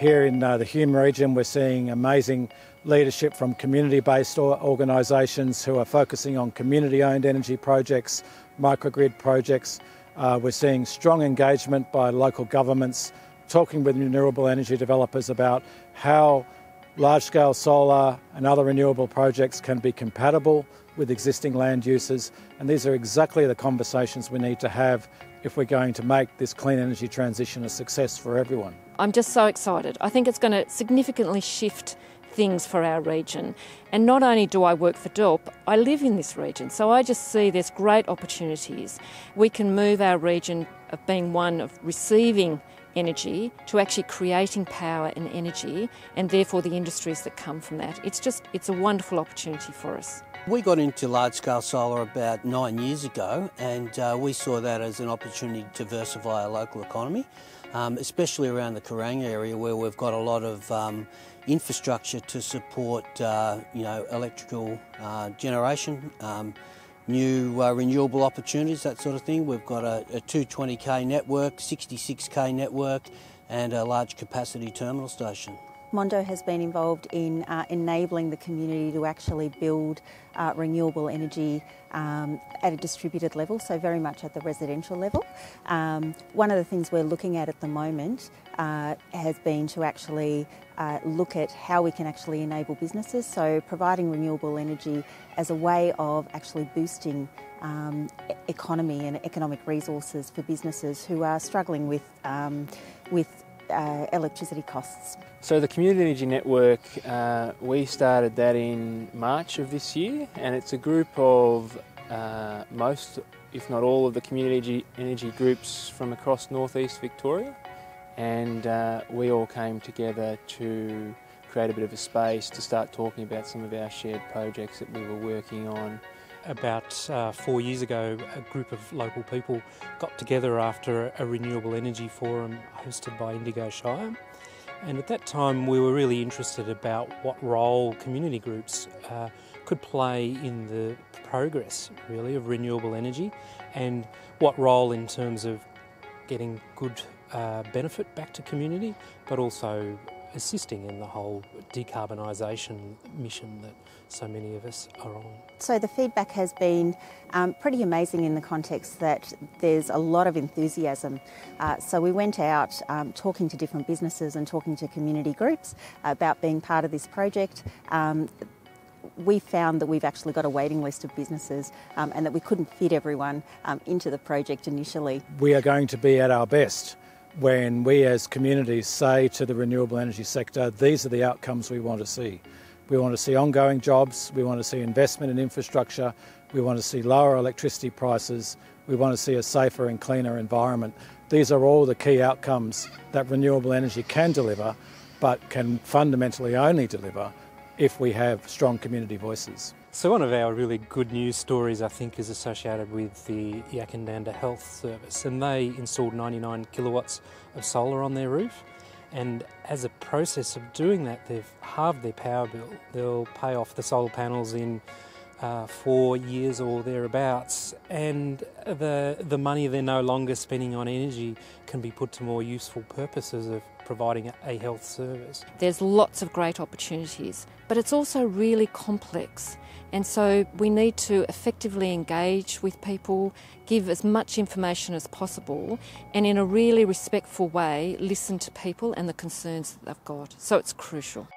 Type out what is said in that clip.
Here in the Hume region, we're seeing amazing leadership from community-based organisations who are focusing on community-owned energy projects, microgrid projects. We're seeing strong engagement by local governments, talking with renewable energy developers about how large-scale solar and other renewable projects can be compatible with existing land uses, and these are exactly the conversations we need to have if we're going to make this clean energy transition a success for everyone. I'm just so excited. I think it's going to significantly shift things for our region. And not only do I work for DELWP, I live in this region, so I just see there's great opportunities. We can move our region of being one of receiving energy to actually creating power and energy, and therefore the industries that come from that. It's a wonderful opportunity for us. We got into large-scale solar about 9 years ago, and we saw that as an opportunity to diversify our local economy, especially around the Kerang area where we've got a lot of infrastructure to support electrical generation, new renewable opportunities, that sort of thing. We've got a 220k network, 66k network and a large capacity terminal station. Mondo has been involved in enabling the community to actually build renewable energy at a distributed level, so very much at the residential level. One of the things we're looking at the moment has been to actually look at how we can actually enable businesses, so providing renewable energy as a way of actually boosting economy and economic resources for businesses who are struggling with electricity costs. So the Community Energy Network, we started that in March of this year, and it's a group of most, if not all, of the community energy groups from across northeast Victoria, and we all came together to create a bit of a space to start talking about some of our shared projects that we were working on. About 4 years ago, a group of local people got together after a renewable energy forum hosted by Indigo Shire. And at that time we were really interested about what role community groups could play in the progress really of renewable energy, and what role in terms of getting good benefit back to community, but also assisting in the whole decarbonisation mission that so many of us are on. So the feedback has been pretty amazing in the context that there's a lot of enthusiasm. So we went out talking to different businesses and talking to community groups about being part of this project. We found that we've actually got a waiting list of businesses and that we couldn't fit everyone into the project initially. We are going to be at our best when we as communities say to the renewable energy sector, these are the outcomes we want to see. We want to see ongoing jobs, we want to see investment in infrastructure, we want to see lower electricity prices, we want to see a safer and cleaner environment. These are all the key outcomes that renewable energy can deliver, but can fundamentally only deliver if we have strong community voices. So one of our really good news stories, I think, is associated with the Yakandanda Health Service, and they installed 99 kilowatts of solar on their roof, and as a process of doing that they've halved their power bill. They'll pay off the solar panels in 4 years or thereabouts, and the money they're no longer spending on energy can be put to more useful purposes of providing a health service. There's lots of great opportunities, but it's also really complex. And so we need to effectively engage with people, give as much information as possible, and in a really respectful way listen to people and the concerns that they've got. So it's crucial.